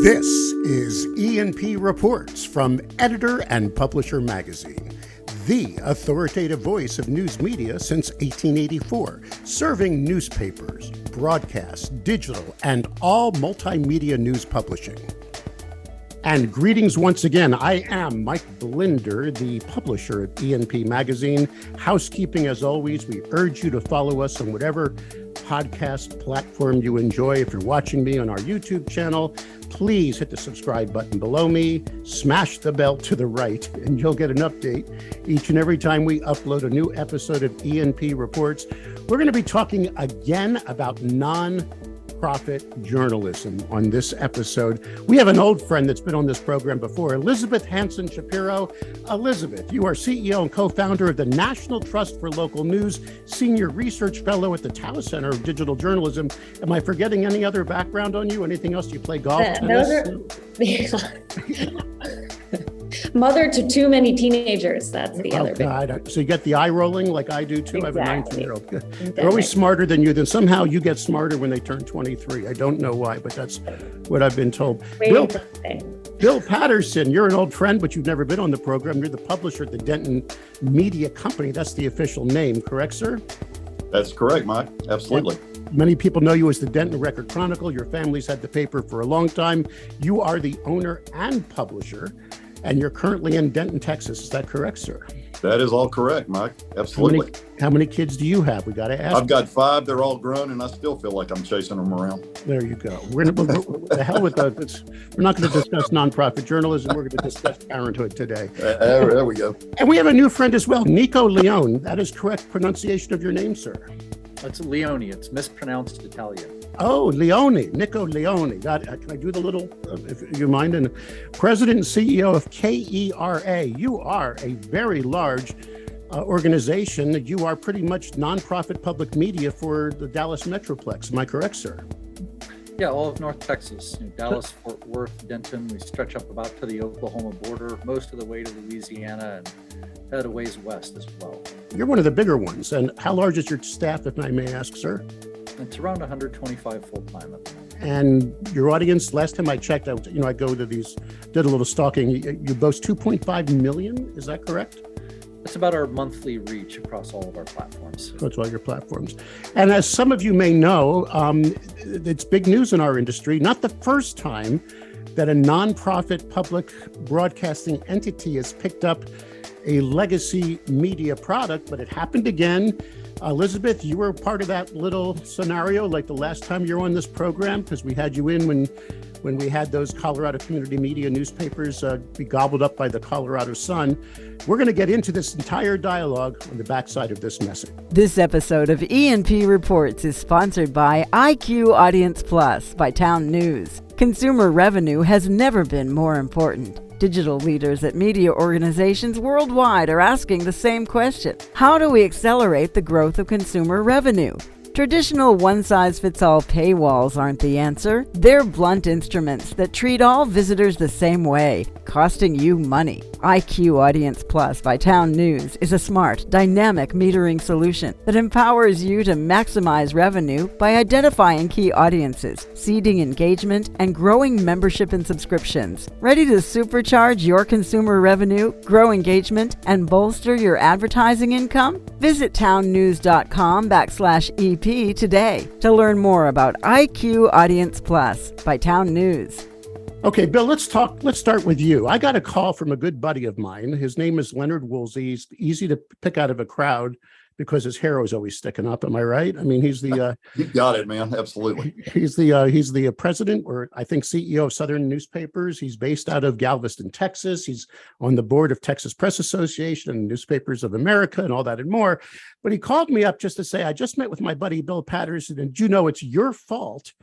This is E&P Reports from Editor and Publisher Magazine, the authoritative voice of news media since 1884, serving newspapers, broadcasts, digital, and all multimedia news publishing. And greetings once again. I am Mike Blinder, the publisher of E&P Magazine. Housekeeping, as always, we urge you to follow us on whatever podcast platform you enjoy. If you're watching me on our YouTube channel, please hit the subscribe button below me, smash the bell to the right, and you'll get an update each and every time we upload a new episode of E&P Reports. We're going to be talking again about non-profit journalism on this episode. We have an old friend that's been on this program before, Elizabeth Hansen Shapiro. Elizabeth, you are CEO and co-founder of the National Trust for Local News, Senior Research Fellow at the Tower Center of Digital Journalism. Am I forgetting any other background on you? Anything else? Do you play golf? Mother to too many teenagers. That's the other big. So you get the eye rolling like I do too. Exactly. I have a 19-year-old. They're always smarter than you. Then somehow you get smarter when they turn 23. I don't know why, but that's what I've been told. Bill Patterson, you're an old friend, but you've never been on the program. You're the publisher at the Denton Media Company. That's the official name, correct, sir? That's correct, Mike. Absolutely. Many people know you as the Denton Record Chronicle. Your family's had the paper for a long time. You are the owner and publisher, and you're currently in Denton, Texas. Is that correct, sir? That is all correct, Mike. Absolutely. How many kids do you have? We got to ask. I've got 5. They're all grown, and I still feel like I'm chasing them around. There you go. We're the hell with those. We're not going to discuss nonprofit journalism. We're going to discuss parenthood today. There we go. And we have a new friend as well, Nico Leone. That is correct pronunciation of your name, sir. That's Leone. It's mispronounced Italian. Oh, Leone, Nico Leone. Can I do the little, if you mind? And President and CEO of KERA. You are a very large organization. You are pretty much nonprofit public media for the Dallas Metroplex. Am I correct, sir? Yeah, all of North Texas, Dallas, Fort Worth, Denton. We stretch up about to the Oklahoma border, most of the way to Louisiana, and head a ways west as well. You're one of the bigger ones. And how large is your staff, if I may ask, sir? It's around 125 full-time at the moment. And your audience, last time I checked, I go to these, did a little stalking. You boast 2.5 million. Is that correct? That's about our monthly reach across all of our platforms. That's all your platforms. And as some of you may know, it's big news in our industry. Not the first time that a nonprofit public broadcasting entity has picked up a legacy media product, but it happened again. Elizabeth, you were part of that little scenario, like the last time you were on this program, because we had you in when we had those Colorado community media newspapers be gobbled up by the Colorado Sun. We're going to get into this entire dialogue on the backside of this message. This episode of E&P Reports is sponsored by IQ Audience Plus by Town News. Consumer revenue has never been more important. Digital leaders at media organizations worldwide are asking the same question. How do we accelerate the growth of consumer revenue? Traditional one-size-fits-all paywalls aren't the answer. They're blunt instruments that treat all visitors the same way, costing you money. IQ Audience Plus by Town News is a smart, dynamic metering solution that empowers you to maximize revenue by identifying key audiences, seeding engagement, and growing membership and subscriptions. Ready to supercharge your consumer revenue, grow engagement, and bolster your advertising income? Visit townnews.com/EP today to learn more about IQ Audience Plus by Town News. Okay, Bill, let's start with you. I got a call from a good buddy of mine. His name is Leonard Woolsey. He's easy to pick out of a crowd because his hair is always sticking up. Am I right? I mean, he's the you got it, man. Absolutely. He's the president, or I think CEO of Southern Newspapers. He's based out of Galveston, Texas. He's on the board of Texas Press Association and Newspapers of America and all that and more. But he called me up just to say, I just met with my buddy Bill Patterson, and you know it's your fault.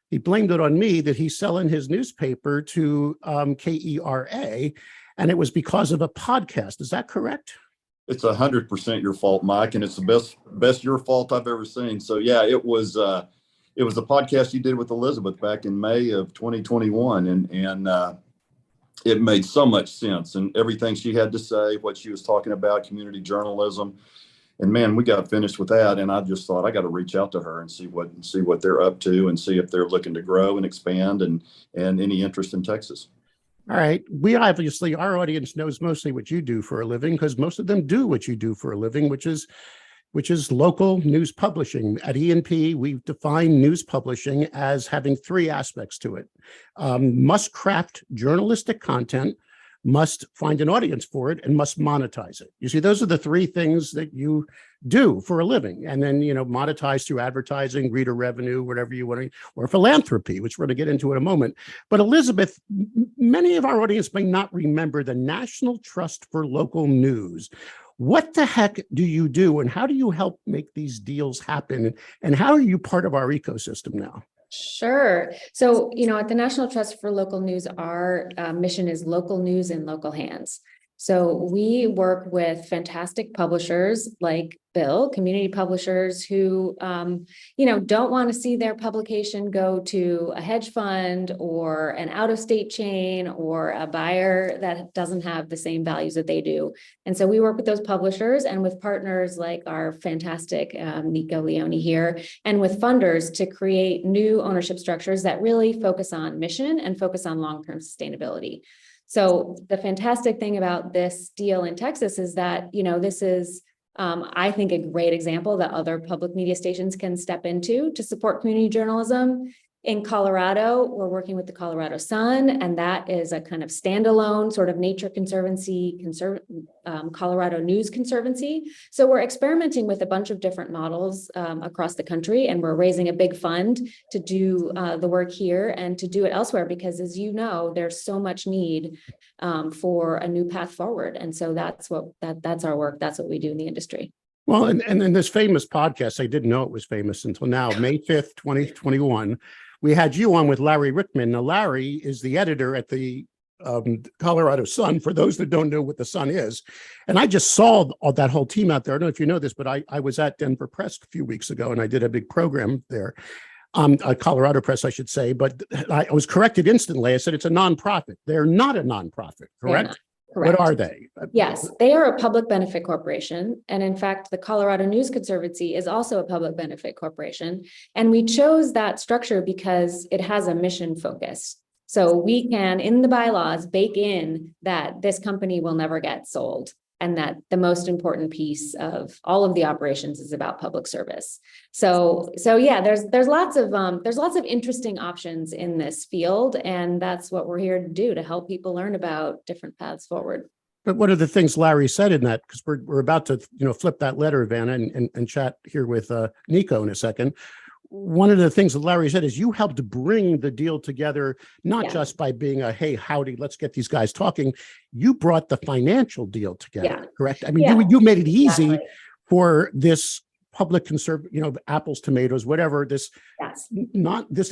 He blamed it on me that he's selling his newspaper to KERA, and it was because of a podcast. Is that correct? It's 100% your fault, Mike, and it's the best your fault I've ever seen. So yeah, it was a podcast you did with Elizabeth back in May of 2021, and it made so much sense, and everything she had to say, what she was talking about, community journalism. man, we got finished with that, and I just thought I got to reach out to her and see what they're up to, and see if they're looking to grow and expand, and any interest in Texas. All right. We obviously, our audience knows mostly what you do for a living, because most of them do what you do for a living, which is local news publishing. At E&P, we've defined news publishing as having three aspects to it. Must craft journalistic content, must find an audience for it, and must monetize it. You see, those are the three things that you do for a living. And then, monetize through advertising, reader revenue, whatever you want to, or philanthropy, which we're going to get into in a moment. But Elizabeth, many of our audience may not remember the National Trust for Local News. What the heck do you do, and how do you help make these deals happen? And how are you part of our ecosystem now? Sure. So, at the National Trust for Local News, our mission is local news in local hands. So we work with fantastic publishers like Bill, community publishers who, don't want to see their publication go to a hedge fund or an out-of-state chain or a buyer that doesn't have the same values that they do. And so we work with those publishers and with partners like our fantastic Nico, Leone here, and with funders to create new ownership structures that really focus on mission and focus on long-term sustainability. So the fantastic thing about this deal in Texas is that, this is, I think, a great example that other public media stations can step into to support community journalism. In Colorado, we're working with the Colorado Sun, and that is a kind of standalone sort of nature conservancy, Colorado News Conservancy. So we're experimenting with a bunch of different models across the country, and we're raising a big fund to do the work here and to do it elsewhere, because as you know, there's so much need for a new path forward. And so that's our work. That's what we do in the industry. Well, and in this famous podcast, I didn't know it was famous until now, May 5th, 2021, we had you on with Larry Rickman. Now, Larry is the editor at the Colorado Sun, for those that don't know what the Sun is. And I just saw that whole team out there. I don't know if you know this, but I was at Denver Press a few weeks ago, and I did a big program there. Colorado Press, I should say, but I was corrected instantly. I said it's a nonprofit. They're not a nonprofit, correct? Correct. What are they? Yes, they are a public benefit corporation. And in fact, the Colorado News Conservancy is also a public benefit corporation. And we chose that structure because it has a mission focus. So we can, in the bylaws, bake in that this company will never get sold, and that the most important piece of all of the operations is about public service. So yeah, there's lots of interesting options in this field, and that's what we're here to do, to help people learn about different paths forward. But one of the things Larry said in that, because we're about to flip that letter, Vanna, and chat here with Nico in a second. One of the things that Larry said is you helped bring the deal together, not just by being a, hey, howdy, let's get these guys talking. You brought the financial deal together, correct? I mean, you made it easy for this public apples, tomatoes, whatever, this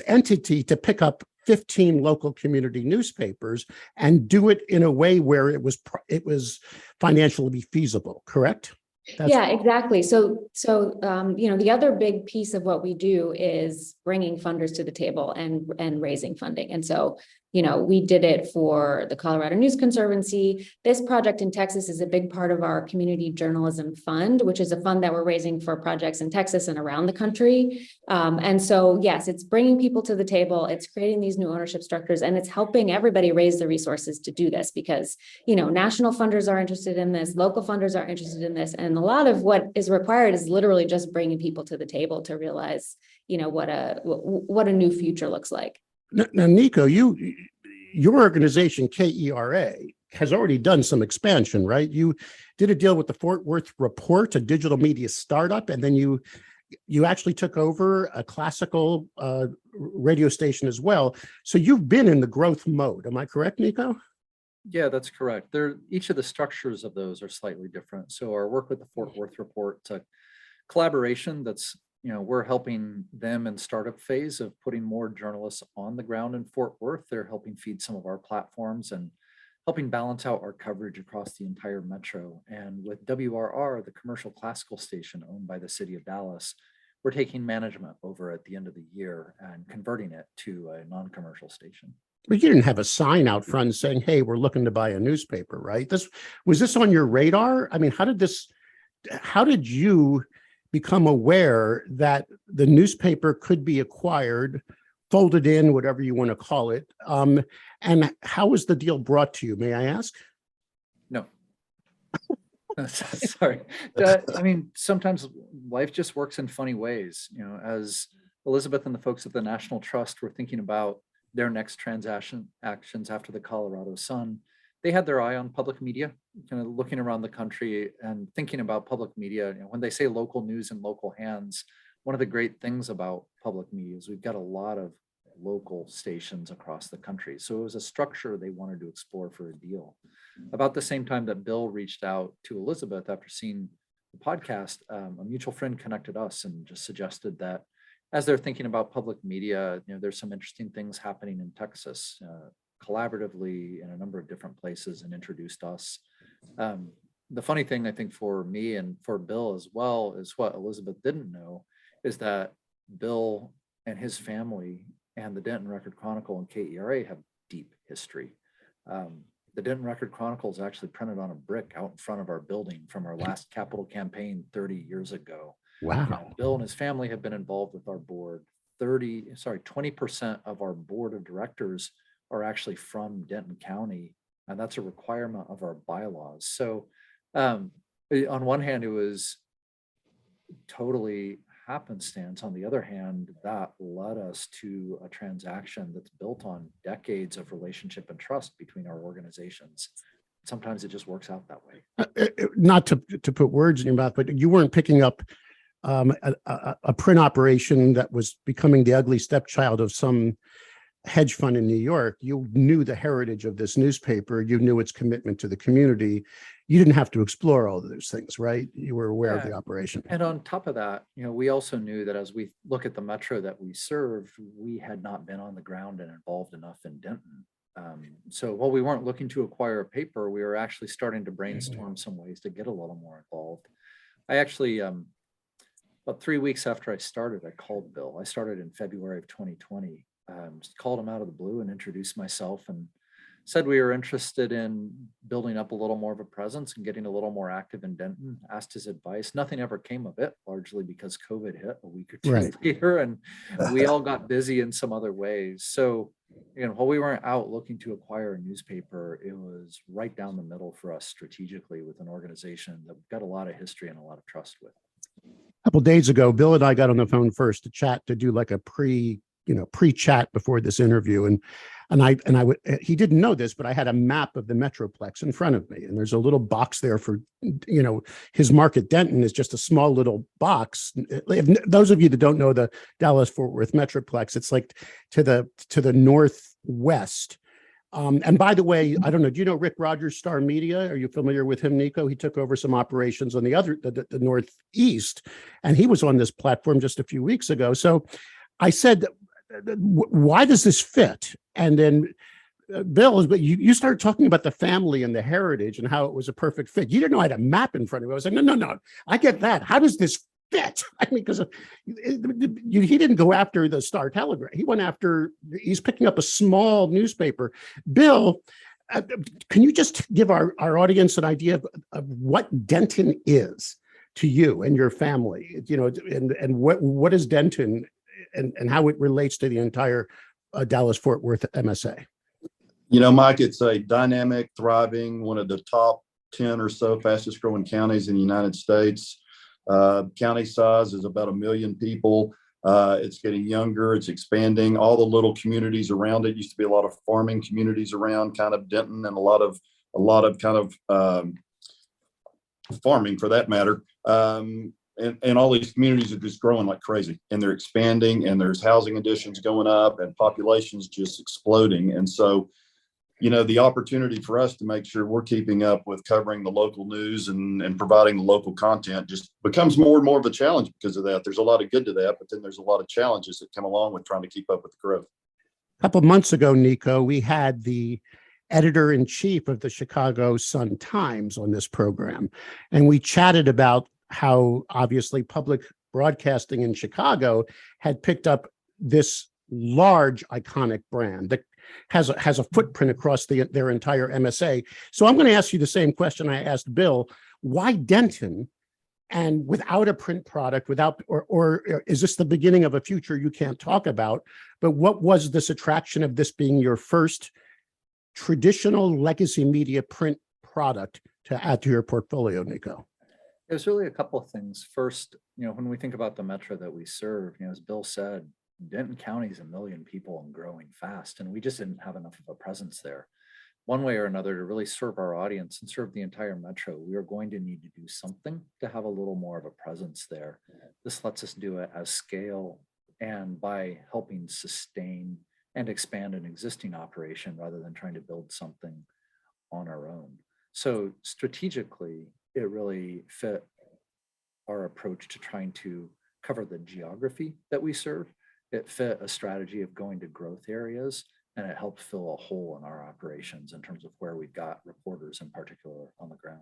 entity to pick up 15 local community newspapers and do it in a way where it was financially feasible, correct? Exactly. So, the other big piece of what we do is bringing funders to the table and raising funding. And so, we did it for the Colorado News Conservancy. This project in Texas is a big part of our community journalism fund, which is a fund that we're raising for projects in Texas and around the country. And so, yes, it's bringing people to the table. It's creating these new ownership structures, and it's helping everybody raise the resources to do this, because, national funders are interested in this, local funders are interested in this. And a lot of what is required is literally just bringing people to the table to realize, what a new future looks like. Now, Nico, your organization, KERA, has already done some expansion, right? You did a deal with the Fort Worth Report, a digital media startup, and then you actually took over a classical radio station as well. So you've been in the growth mode. Am I correct, Nico? Yeah, that's correct. Each of the structures of those are slightly different. So our work with the Fort Worth Report, it's a collaboration that's, we're helping them in startup phase of putting more journalists on the ground in Fort Worth. They're helping feed some of our platforms and helping balance out our coverage across the entire metro. And with WRR, the commercial classical station owned by the city of Dallas, we're taking management over at the end of the year and converting it to a non-commercial station. But you didn't have a sign out front saying, hey, we're looking to buy a newspaper, right? Was this on your radar? I mean, how did this how did you become aware that the newspaper could be acquired, folded in, whatever you want to call it? And how was the deal brought to you, may I ask? No. Sorry. I mean, sometimes life just works in funny ways. You know, as Elizabeth and the folks at the National Trust were thinking about their next transaction actions after the Colorado Sun, they had their eye on public media, kind of looking around the country and thinking about public media. You know, when they say local news in local hands, one of the great things about public media is we've got a lot of local stations across the country. So it was a structure they wanted to explore for a deal. About the same time that Bill reached out to Elizabeth after seeing the podcast, a mutual friend connected us and just suggested that as they're thinking about public media, you know, there's some interesting things happening in Texas, collaboratively in a number of different places, and introduced us. The funny thing, I think, for me and for Bill as well, is what Elizabeth didn't know is that Bill and his family and the Denton Record Chronicle and KERA have deep history. The Denton Record Chronicle is actually printed on a brick out in front of our building from our last capital campaign 30 years ago. Wow. You know, Bill and his family have been involved with our board. 20% of our board of directors are actually from Denton County, and that's a requirement of our bylaws. So on one hand, it was totally happenstance. On the other hand, that led us to a transaction that's built on decades of relationship and trust between our organizations. Sometimes it just works out that way. Not to put words in your mouth, but you weren't picking up a print operation that was becoming the ugly stepchild of some hedge fund in New York. You knew the heritage of this newspaper. You knew its commitment to the community. You didn't have to explore all of those things, right? You were aware of the operation. And on top of that, you know, we also knew that as we look at the metro that we serve, we had not been on the ground and involved enough in Denton. So while we weren't looking to acquire a paper, we were actually starting to brainstorm some ways to get a little more involved. I actually, about 3 weeks after I started, I called Bill. I started in February of 2020. Just called him out of the blue and introduced myself and said we were interested in building up a little more of a presence and getting a little more active in Denton. Asked his advice. Nothing ever came of it, largely because COVID hit a week or two later, and we all got busy in some other ways. So, again, while we weren't out looking to acquire a newspaper, it was right down the middle for us strategically with an organization that we've got a lot of history and a lot of trust with. A couple of days ago, Bill and I got on the phone first to chat, to do like a pre-chat before this interview. He didn't know this, but I had a map of the Metroplex in front of me. And there's a little box there for, his market. Denton is just a small little box. Those of you that don't know the Dallas-Fort Worth Metroplex, it's like to the northwest. And by the way, I don't know, do you know Rick Rogers, Star Media? Are you familiar with him, Nico? He took over some operations on the northeast, and he was on this platform just a few weeks ago. So I said, why does this fit? And then Bill, you started talking about the family and the heritage and how it was a perfect fit. You didn't know I had a map in front of me. I was like, no, I get that. How does this fit? I mean, because he didn't go after the Star Telegram. He's picking up a small newspaper. Bill, can you just give our audience an idea of what Denton is to you and your family? And what is Denton and how it relates to the entire Dallas-Fort Worth MSA? Mike, it's a dynamic, thriving, one of the top 10 or so fastest growing counties in the United States. County size is about 1 million people. It's getting younger. It's expanding. All the little communities around it used to be a lot of farming communities around kind of Denton, and a lot of kind of farming for that matter. And all these communities are just growing like crazy, and they're expanding, and there's housing additions going up, and population's just exploding. And so, the opportunity for us to make sure we're keeping up with covering the local news and providing the local content just becomes more and more of a challenge because of that. There's a lot of good to that, but then there's a lot of challenges that come along with trying to keep up with the growth. A couple of months ago, Nico, we had the editor-in-chief of the Chicago Sun-Times on this program, and we chatted about how obviously public broadcasting in Chicago had picked up this large iconic brand that has a footprint across their entire MSA. So I'm going to ask you the same question I asked Bill. Why Denton? and without a print product, or is this the beginning of a future you can't talk about? But what was this attraction of this being your first traditional legacy media print product to add to your portfolio, Nico? There's really a couple of things. First, when we think about the metro that we serve, as Bill said, Denton County is 1 million people and growing fast, and we just didn't have enough of a presence there. One way or another, to really serve our audience and serve the entire metro, we are going to need to do something to have a little more of a presence there. This lets us do it as scale and by helping sustain and expand an existing operation rather than trying to build something on our own. So strategically, it really fit our approach to trying to cover the geography that we serve. It fit a strategy of going to growth areas, and it helped fill a hole in our operations in terms of where we've got reporters in particular on the ground.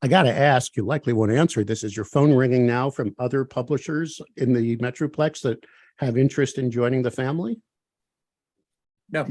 I got to ask, you likely won't answer this. Is your phone ringing now from other publishers in the Metroplex that have interest in joining the family? No.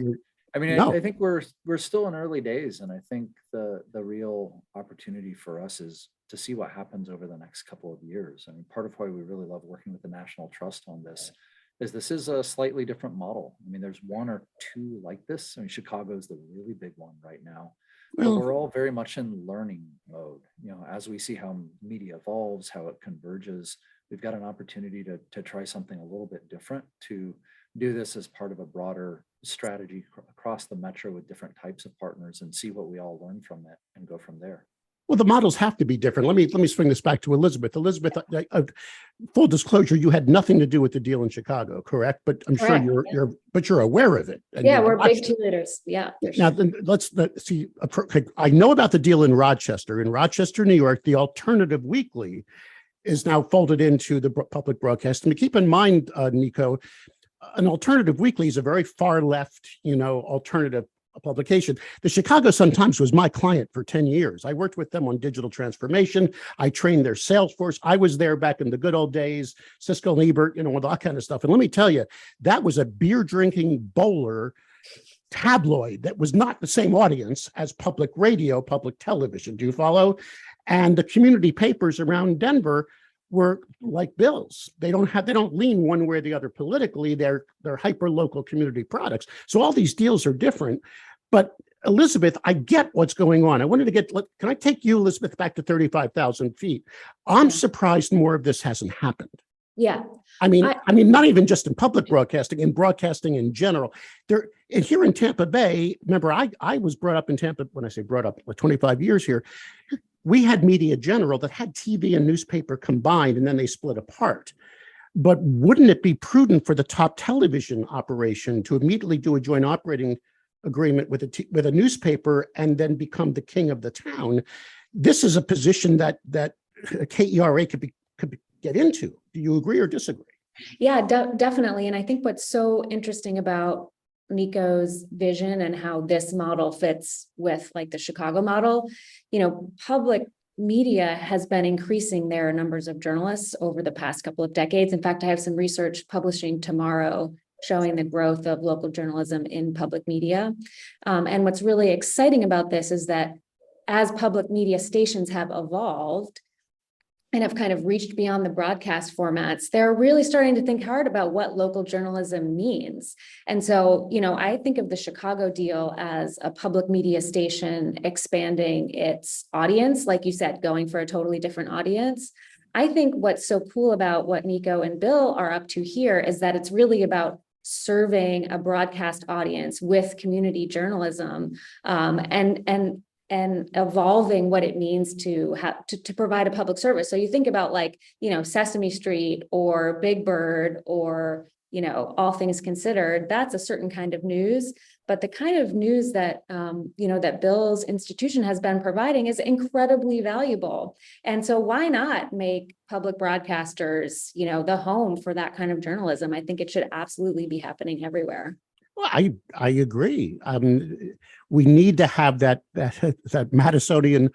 I mean, No. I think we're still in early days, and I think the real opportunity for us is to see what happens over the next couple of years. I mean, part of why we really love working with the National Trust on this is a slightly different model. I mean, there's one or two like this. I mean, Chicago's the really big one right now. But we're all very much in learning mode. As we see how media evolves, how it converges, we've got an opportunity to try something a little bit different, to do this as part of a broader strategy across the metro with different types of partners and see what we all learn from it and go from there. Well, the models have to be different. Let me swing this back to Elizabeth. Elizabeth, full disclosure, you had nothing to do with the deal in Chicago, correct? But I'm Correct. sure you're aware of it. And Yeah, you we're big watched it. cheerleaders. Yeah. Now, then let's see. I know about the deal in Rochester, New York. The Alternative Weekly is now folded into the public broadcast. And keep in mind, Nico, an Alternative Weekly is a very far left, alternative publication. The Chicago Sun-Times was my client for 10 years. I worked with them on digital transformation. I trained their sales force. I was there back in the good old days, Siskel and Ebert, with that kind of stuff. And let me tell you, that was a beer drinking bowler tabloid that was not the same audience as public radio, public television. Do you follow? And the community papers around Denver were like Bill's. They don't lean one way or the other politically. They're hyper local community products. So all these deals are different. But Elizabeth, I get what's going on. I wanted to can I take you, Elizabeth, back to 35,000 feet? I'm surprised more of this hasn't happened. Yeah. I mean, not even just in public broadcasting, in broadcasting in general. And here in Tampa Bay, remember, I was brought up in Tampa. When I say brought up, 25 years here, we had Media General that had TV and newspaper combined, and then they split apart. But wouldn't it be prudent for the top television operation to immediately do a joint operating agreement with a newspaper and then become the king of the town? This is a position that KERA could get into. Do you agree or disagree? Yeah, definitely. And I think what's so interesting about Nico's vision and how this model fits with like the Chicago model, public media has been increasing their numbers of journalists over the past couple of decades. In fact, I have some research publishing tomorrow showing the growth of local journalism in public media. And what's really exciting about this is that as public media stations have evolved and have kind of reached beyond the broadcast formats, they're really starting to think hard about what local journalism means. And so, I think of the Chicago deal as a public media station expanding its audience, like you said, going for a totally different audience. I think what's so cool about what Nico and Bill are up to here is that it's really about serving a broadcast audience with community journalism, and evolving what it means to provide a public service. So you think about Sesame Street or Big Bird or, All Things Considered, that's a certain kind of news. But the kind of news that, that Bill's institution has been providing is incredibly valuable. And so why not make public broadcasters, the home for that kind of journalism? I think it should absolutely be happening everywhere. Well, I agree. We need to have that Madisonian.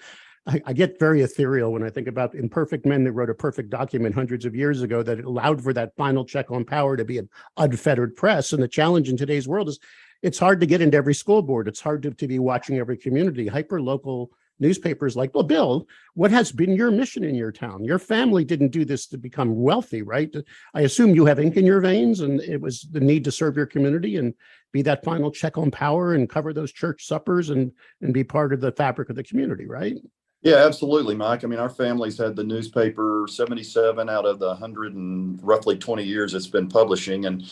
I get very ethereal when I think about Imperfect Men that wrote a perfect document hundreds of years ago that allowed for that final check on power to be an unfettered press. And the challenge in today's world is it's hard to get into every school board. It's hard to be watching every community. Hyper local newspapers like, well, Bill, what has been your mission in your town? Your family didn't do this to become wealthy, right? I assume you have ink in your veins, and it was the need to serve your community and be that final check on power and cover those church suppers and be part of the fabric of the community, right? Yeah, absolutely, Mike. I mean, our family's had the newspaper 77 out of the 100 and roughly 20 years it's been publishing, and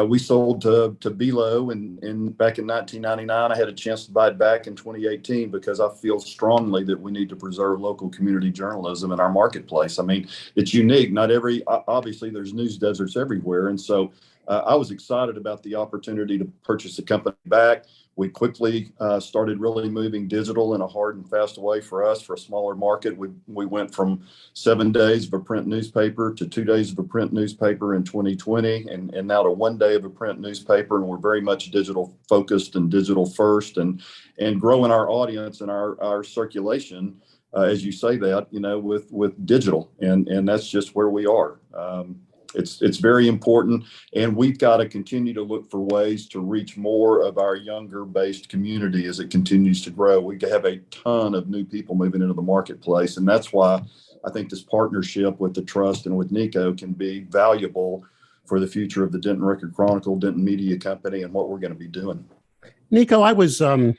we sold to Belo and back in 1999. I had a chance to buy it back in 2018 because I feel strongly that we need to preserve local community journalism in our marketplace. I mean, it's unique. Not every obviously there's news deserts everywhere, and so I was excited about the opportunity to purchase the company back. We quickly started really moving digital in a hard and fast way for us for a smaller market. We went from 7 days of a print newspaper to 2 days of a print newspaper in 2020, and now to 1 day of a print newspaper. And we're very much digital focused and digital first, and growing our audience and our circulation, as you say that, with digital, and that's just where we are. It's very important, and we've got to continue to look for ways to reach more of our younger based community as it continues to grow. We have a ton of new people moving into the marketplace, and that's why I think this partnership with the Trust and with Nico can be valuable for the future of the Denton Record Chronicle, Denton Media Company, and what we're going to be doing. Nico, I was I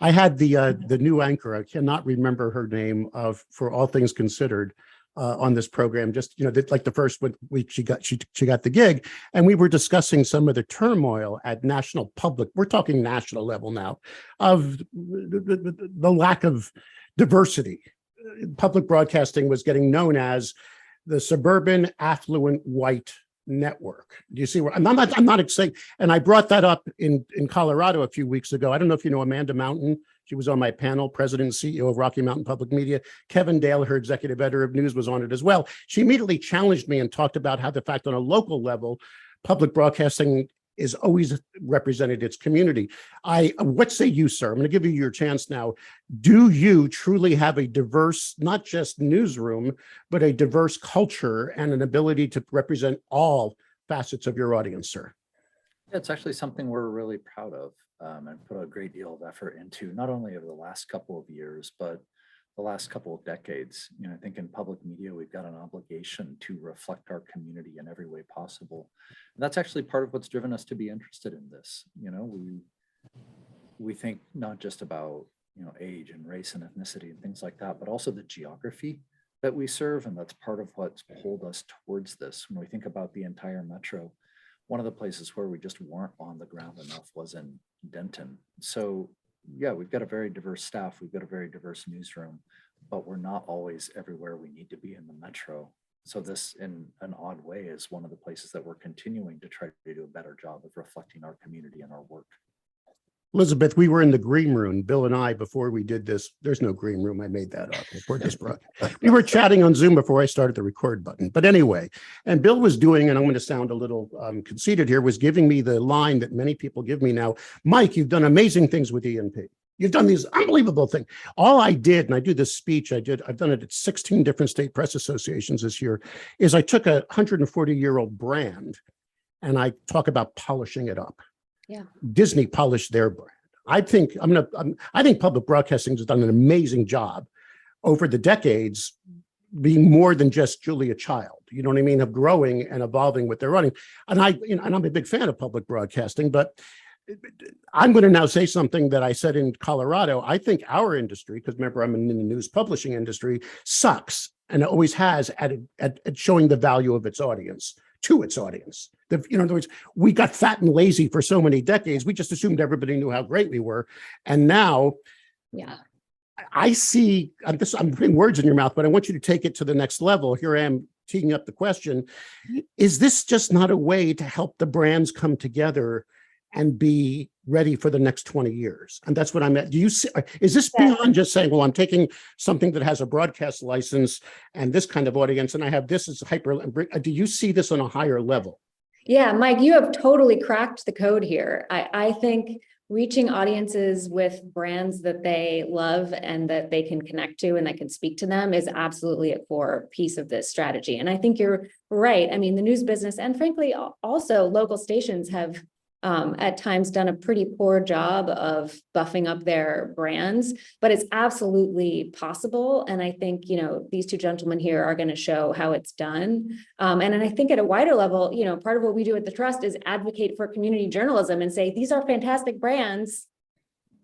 had the new anchor. I cannot remember her name for All Things Considered. On this program, just like the first week she got the gig, and we were discussing some of the turmoil at national public. We're talking national level now of the lack of diversity. Public broadcasting was getting known as the suburban affluent white network. Do you see where I'm not excited? And I brought that up in Colorado a few weeks ago. I don't know if you know Amanda Mountain. She was on my panel, president and CEO of Rocky Mountain Public Media. Kevin Dale, her executive editor of news, was on it as well. She immediately challenged me and talked about how the fact on a local level, public broadcasting is always represented its community. What say you, sir? I'm going to give you your chance now. Do you truly have a diverse, not just newsroom, but a diverse culture and an ability to represent all facets of your audience, sir? It's actually something we're really proud of. And put a great deal of effort into, not only over the last couple of years, but the last couple of decades. I think in public media, we've got an obligation to reflect our community in every way possible. And that's actually part of what's driven us to be interested in this. We think not just about, age and race and ethnicity and things like that, but also the geography that we serve. And that's part of what's pulled us towards this. When we think about the entire metro, one of the places where we just weren't on the ground enough was in Denton. So yeah, we've got a very diverse staff. We've got a very diverse newsroom, but we're not always everywhere we need to be in the metro. So this, in an odd way, is one of the places that we're continuing to try to do a better job of reflecting our community and our work. Elizabeth, we were in the green room, Bill and I, before we did this. There's no green room. I made that up before this broadcast. We were chatting on Zoom before I started the record button. But anyway, and Bill was doing, and I'm going to sound a little conceited here, was giving me the line that many people give me now. Mike, you've done amazing things with E&P. You've done these unbelievable things. All I did, and I do this speech, I've done it at 16 different state press associations this year, is I took a 140-year-old brand and I talk about polishing it up. Yeah. Disney polished their brand. I think public broadcasting has done an amazing job over the decades, being more than just Julia Child. You know what I mean? Of growing and evolving with their running. And I'm a big fan of public broadcasting, but I'm going to now say something that I said in Colorado. I think our industry, because remember, I'm in the news publishing industry, sucks and it always has at showing the value of its audience to its audience. In other words, we got fat and lazy for so many decades. We just assumed everybody knew how great we were. And now, yeah, I see, I'm putting words in your mouth, but I want you to take it to the next level. Here I am teeing up the question. Is this just not a way to help the brands come together and be ready for the next 20 years? And that's what I'm at. Do you see, is this beyond just saying, well, I'm taking something that has a broadcast license and this kind of audience, and I have this as hyper, do you see this on a higher level? Yeah, Mike, you have totally cracked the code here. I think reaching audiences with brands that they love and that they can connect to and that can speak to them is absolutely a core piece of this strategy. And I think you're right. I mean, the news business and frankly, also local stations have at times done a pretty poor job of buffing up their brands, but it's absolutely possible. And I think, these two gentlemen here are going to show how it's done. And I think at a wider level, part of what we do at the Trust is advocate for community journalism and say, these are fantastic brands.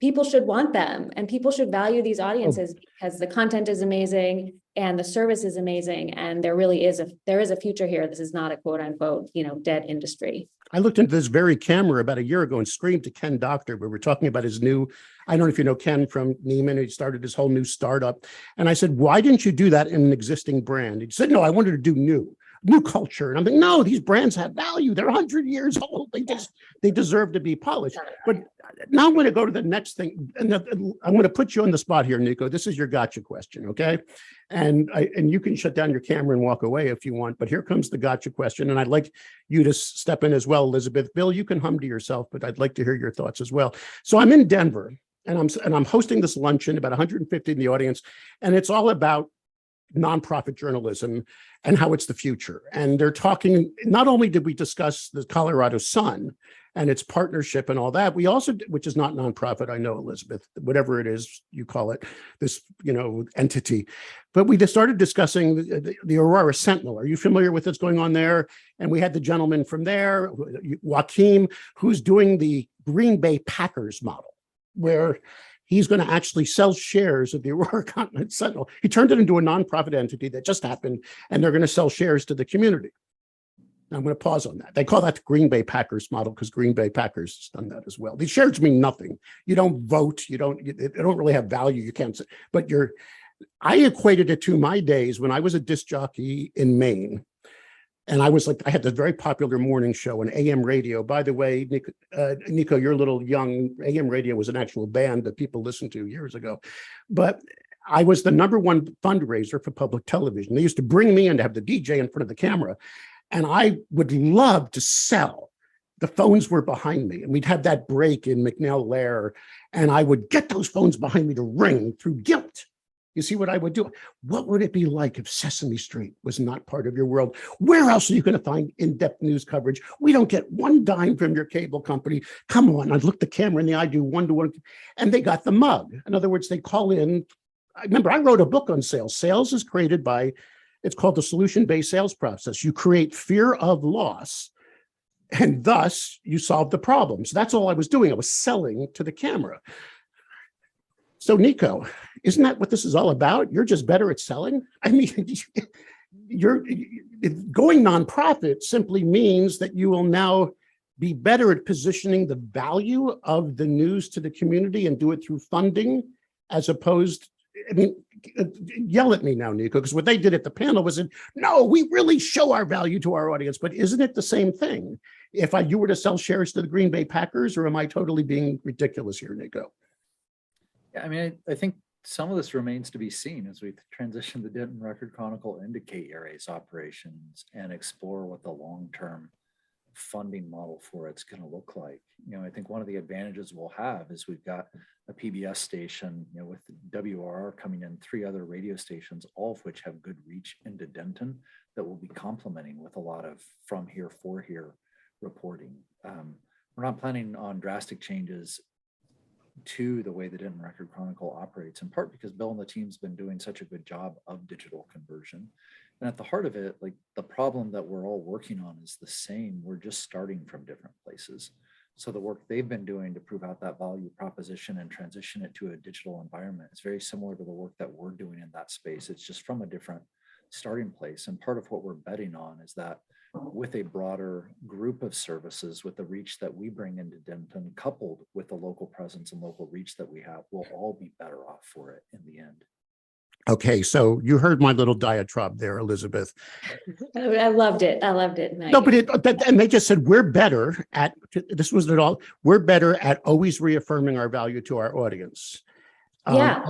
People should want them and people should value these audiences because the content is amazing and the service is amazing. And there is a future here. This is not a quote unquote, dead industry. I looked into this very camera about a year ago and screamed to Ken Doctor. We were talking about his new, I don't know if you know Ken from Neiman, he started his whole new startup. And I said, why didn't you do that in an existing brand? He said, no, I wanted to do new culture. And I'm like, no, these brands have value. They're 100 years old. They deserve to be polished. But now I'm going to go to the next thing. And I'm going to put you on the spot here, Nico. This is your gotcha question, okay? And you can shut down your camera and walk away if you want. But here comes the gotcha question. And I'd like you to step in as well, Elizabeth. Bill, you can hum to yourself, but I'd like to hear your thoughts as well. So I'm in Denver and I'm hosting this luncheon, about 150 in the audience. And it's all about nonprofit journalism and how it's the future. And they're talking, not only did we discuss the Colorado Sun and its partnership and all that, we also, which is not nonprofit, I know, Elizabeth, whatever it is you call it, this, entity, but we just started discussing the Aurora Sentinel. Are you familiar with what's going on there? And we had the gentleman from there, Joaquin, who's doing the Green Bay Packers model, where he's going to actually sell shares of the Aurora Continent Sentinel. He turned it into a nonprofit entity that just happened, and they're going to sell shares to the community. Now, I'm going to pause on that. They call that the Green Bay Packers model because Green Bay Packers has done that as well. These shares mean nothing. You don't vote. They don't really have value. You can't say, but I equated it to my days when I was a disc jockey in Maine. And I had this very popular morning show on AM radio. By the way, Nico, you're a little young. AM radio was an actual band that people listened to years ago. But I was the #1 fundraiser for public television. They used to bring me in to have the DJ in front of the camera. And I would love to sell. The phones were behind me. And we'd have that break in McNeil Lair. And I would get those phones behind me to ring through guilt. You see what I would do? What would it be like if Sesame Street was not part of your world? Where else are you going to find in-depth news coverage? We don't get one dime from your cable company. Come on, I'd look the camera in the eye, do one-to-one. And they got the mug. In other words, they call in. I remember I wrote a book on sales. Sales is created by, it's called the solution-based sales process. You create fear of loss, and thus you solve the problem. So that's all I was doing. I was selling to the camera. So Nico, isn't that what this is all about? You're just better at selling? I mean, going nonprofit simply means that you will now be better at positioning the value of the news to the community and do it through funding, as opposed, yell at me now, Nico, because what they did at the panel was, no, we really show our value to our audience, but isn't it the same thing? If you were to sell shares to the Green Bay Packers, or am I totally being ridiculous here, Nico? Yeah, I think some of this remains to be seen as we transition the Denton Record Chronicle into KERA's operations and explore what the long-term funding model for it's going to look like. I think one of the advantages we'll have is we've got a PBS station, with WRR coming in, 3 other radio stations, all of which have good reach into Denton that will be complementing with a lot of from here for here reporting. We're not planning on drastic changes to the way the Denton Record Chronicle operates, in part because Bill and the team's been doing such a good job of digital conversion. And at the heart of it, the problem that we're all working on is the same. We're just starting from different places. So the work they've been doing to prove out that value proposition and transition it to a digital environment is very similar to the work that we're doing in that space. It's just from a different starting place. And part of what we're betting on is that with a broader group of services, with the reach that we bring into Denton, coupled with the local presence and local reach that we have, we'll all be better off for it in the end. Okay, so you heard my little diatribe there, Elizabeth. I loved it. Mike. No, but and they just said, we're better at, this was it all, we're better at always reaffirming our value to our audience. Yeah.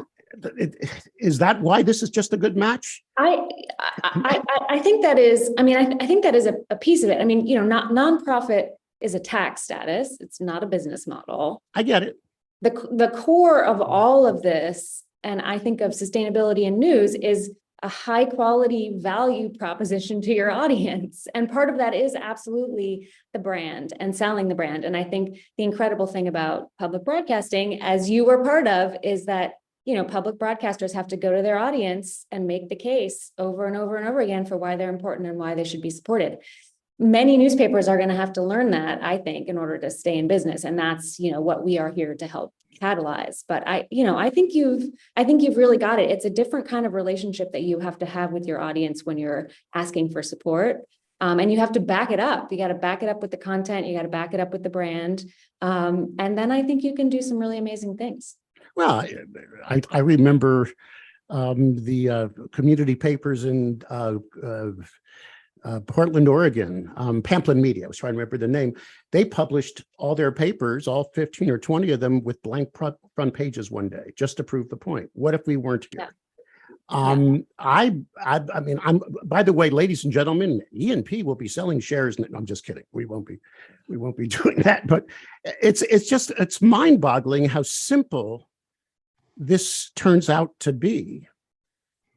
Is that why this is just a good match? I think that is, I think that is a piece of it. Nonprofit is a tax status. It's not a business model. I get it. The core of all of this, and I think of sustainability in news, is a high quality value proposition to your audience. And part of that is absolutely the brand and selling the brand. And I think the incredible thing about public broadcasting, as you were part of, is that, you know, public broadcasters have to go to their audience and make the case over and over and over again for why they're important and why they should be supported. Many newspapers are going to have to learn that, I think, in order to stay in business. And that's, you know, what we are here to help catalyze. But I think you've really got it. It's a different kind of relationship that you have to have with your audience when you're asking for support. And you have to back it up. You got to back it up with the content. You got to back it up with the brand. And then I think you can do some really amazing things. Well, I remember the community papers in Portland, Oregon, Pamplin Media, I was trying to remember the name. They published all their papers, all 15 or 20 of them, with blank front pages one day, just to prove the point. What if we weren't here? Yeah. I mean, by the way, ladies and gentlemen, E&P will be selling shares. No, I'm just kidding. We won't be doing that. But it's mind-boggling how simple this turns out to be.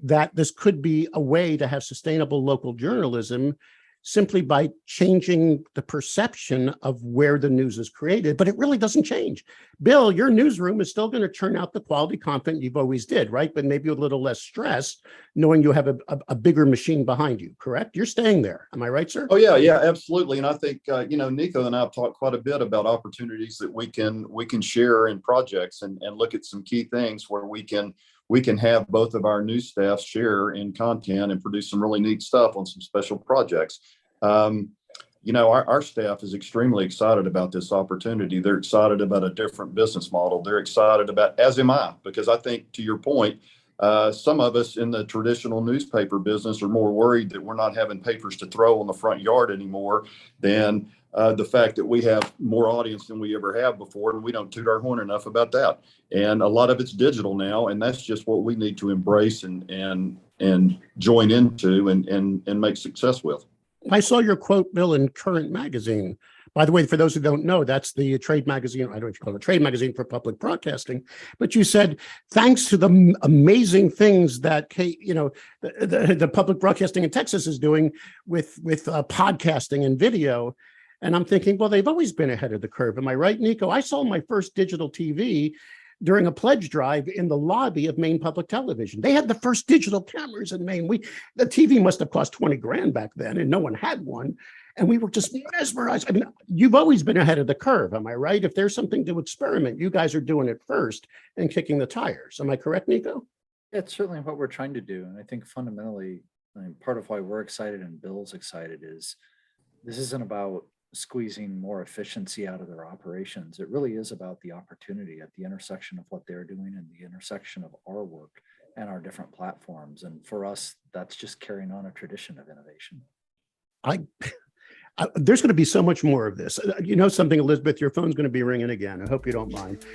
That this could be a way to have sustainable local journalism simply by changing the perception of where the news is created, but it really doesn't change. Bill, your newsroom is still going to churn out the quality content you've always did, right? But maybe a little less stress, knowing you have a bigger machine behind you, correct? You're staying there. Am I right, sir? Oh, yeah, absolutely. And I think, Nico and I have talked quite a bit about opportunities that we can share in projects and look at some key things where we can have both of our news staff share in content and produce some really neat stuff on some special projects. Our staff is extremely excited about this opportunity. They're excited about a different business model. They're excited about, as am I, because I think, to your point, some of us in the traditional newspaper business are more worried that we're not having papers to throw on the front yard anymore than the fact that we have more audience than we ever have before, and we don't toot our horn enough about that. And a lot of it's digital now, and that's just what we need to embrace and join into and make success with. I saw your quote, Bill, in Current Magazine. By the way, for those who don't know, that's the trade magazine. I don't know what you call it, a trade magazine for public broadcasting. But you said, thanks to the amazing things that the public broadcasting in Texas is doing with podcasting and video. And I'm thinking, well, they've always been ahead of the curve. Am I right, Nico? I saw my first digital TV during a pledge drive in the lobby of Maine Public Television. They had the first digital cameras in Maine. The TV must have cost 20 grand back then, and no one had one. And we were just mesmerized. I mean, you've always been ahead of the curve. Am I right? If there's something to experiment, you guys are doing it first and kicking the tires. Am I correct, Nico? It's certainly what we're trying to do. And I think fundamentally, part of why we're excited and Bill's excited is this isn't about squeezing more efficiency out of their operations. It really is about the opportunity at the intersection of what they're doing and the intersection of our work and our different platforms. And for us, that's just carrying on a tradition of innovation. There's going to be so much more of this. You know something, Elizabeth, your phone's going to be ringing again. I hope you don't mind.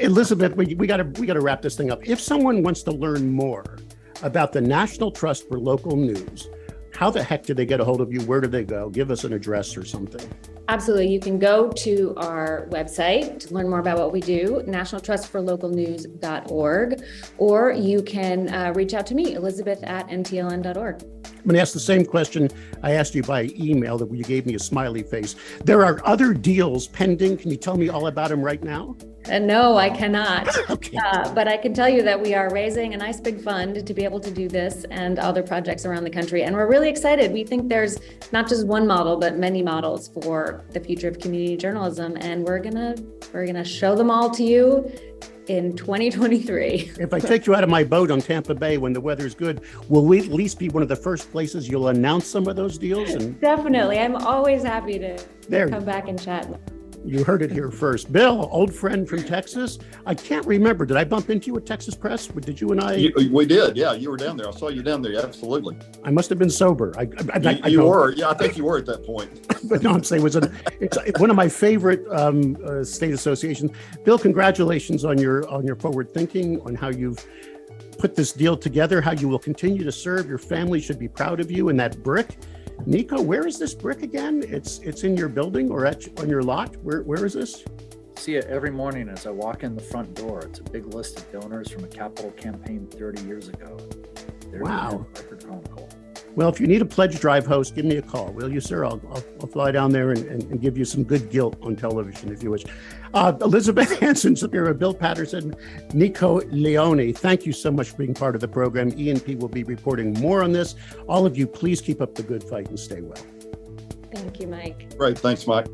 Elizabeth, we got to wrap this thing up. If someone wants to learn more about the National Trust for Local News, how the heck do they get a hold of you? Where do they go? Give us an address or something. Absolutely. You can go to our website to learn more about what we do, nationaltrustforlocalnews.org, or you can reach out to me, Elizabeth@ntln.org. I'm going to ask the same question I asked you by email that you gave me a smiley face. There are other deals pending. Can you tell me all about them right now? No, I cannot. Okay. But I can tell you that we are raising a nice big fund to be able to do this and other projects around the country. And we're really excited. We think there's not just one model, but many models for the future of community journalism. And we're gonna show them all to you in 2023. If I take you out of my boat on Tampa Bay when the weather's good, will we at least be one of the first places you'll announce some of those deals? And Definitely. I'm always happy to come back and chat. You heard it here first. Bill, old friend from Texas. I can't remember. Did I bump into you at Texas Press? Did you and I? We did. Yeah, you were down there. I saw you down there. Absolutely. I must have been sober. You were. Yeah, I think you were at that point. But no, I'm saying it's one of my favorite state associations. Bill, congratulations on your forward thinking, on how you've put this deal together, how you will continue to serve. Your family should be proud of you. And that brick. Nico, where is this brick again? It's in your building or on your lot? Where is this? See it every morning as I walk in the front door. It's a big list of donors from a capital campaign 30 years ago. There's Wow. the Record Chronicle. Well, if you need a pledge drive host, give me a call, will you, sir? I'll fly down there and give you some good guilt on television if you wish. Elizabeth Hansen Shapiro, Bill Patterson, Nico, Leone, thank you so much for being part of the program. E&P will be reporting more on this. All of you, please keep up the good fight and stay well. Thank you, Mike. Great. Thanks, Mike.